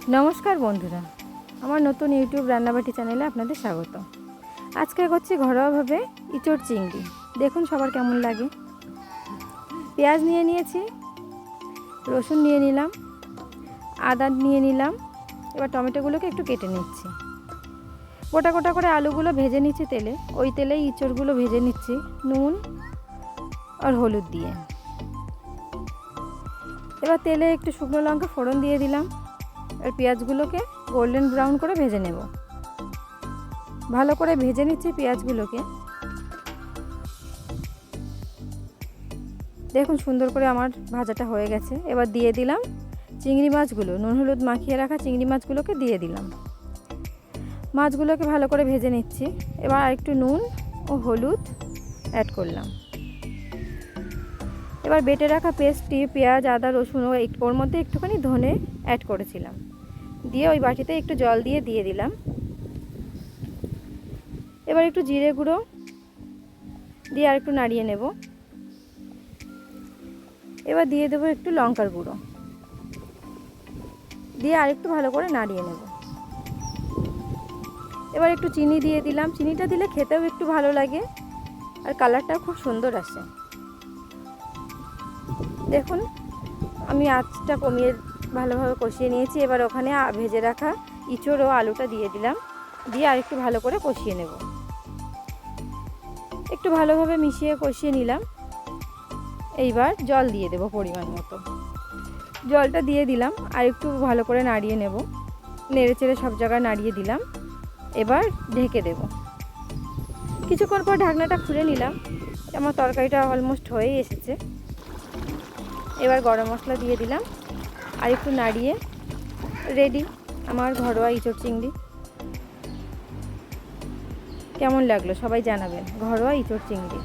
নমস্কার বন্ধুরা, আমার নতুন ইউটিউব রান্নাবাটি চ্যানেলে আপনাদের স্বাগত। আজকে করছি ঘরোয়াভাবে ইঁচড় চিংড়ি। দেখুন সবার কেমন লাগে। পেঁয়াজ নিয়ে নিয়েছি, রসুন নিয়ে নিলাম, আদা নিয়ে নিলাম। এবার টমেটোগুলোকে একটু কেটে নিচ্ছি। গোটা গোটা করে আলুগুলো ভেজে নিচ্ছি তেলে। ওই তেলেই ইঁচড়গুলো ভেজে নিচ্ছি নুন আর হলুদ দিয়ে। এবার তেলে একটু শুকনো লঙ্কা ফোড়ন দিয়ে দিলাম। আর পেঁয়াজগুলোকে গোল্ডেন ব্রাউন করে ভেজে নেব। ভালো করে ভেজে নিচ্ছি পেঁয়াজগুলোকে। দেখুন সুন্দর করে আমার ভাজাটা হয়ে গেছে। এবার দিয়ে দিলাম চিংড়ি মাছগুলো, নুন হলুদ মাখিয়ে রাখা চিংড়ি মাছগুলোকে দিয়ে দিলাম। মাছগুলোকে ভালো করে ভেজে নিচ্ছি। এবার আরেকটু নুন ও হলুদ অ্যাড করলাম। এবার বেটে রাখা পেস্টটি, পেঁয়াজ আদা রসুন ও ওর মধ্যে একটুখানি ধনে অ্যাড করেছিলাম, দিয়ে ওই বাটিতে একটু জল দিয়ে দিলাম। এবার একটু জিরে গুঁড়ো দিয়ে আর একটু নাড়িয়ে নেব। এবার দিয়ে দেবো একটু লঙ্কার গুঁড়ো, দিয়ে আর একটু ভালো করে নাড়িয়ে নেব। এবার একটু চিনি দিয়ে দিলাম। চিনিটা দিলে খেতেও একটু ভালো লাগে আর কালারটাও খুব সুন্দর আসে। দেখুন আমি আঁচটা কমিয়ে ভালোভাবে কষিয়ে নিয়েছি। এবার ওখানে ভেজে রাখা ইঁচড় ও আলুটা দিয়ে দিলাম, দিয়ে আর একটু ভালো করে কষিয়ে নেব। একটু ভালোভাবে মিশিয়ে কষিয়ে নিলাম। এইবার জল দিয়ে দেব পরিমাণ মতো। জলটা দিয়ে দিলাম আর একটু ভালো করে নাড়িয়ে নেব। নেড়ে চেড়ে সব জায়গায় নাড়িয়ে দিলাম। এবার ঢেকে দেব। কিছুক্ষণ পর ঢাকনাটা খুলে নিলাম। আমার তরকারিটা অলমোস্ট হয়েই এসেছে। এবার গরম মশলা দিয়ে দিলাম আর একটু নাড়িয়ে রেডি আমার ঘরোয়া ইঁচড় চিংড়ি। কেমন লাগলো সবাই জানাবেন। ঘরোয়া ইঁচড় চিংড়ি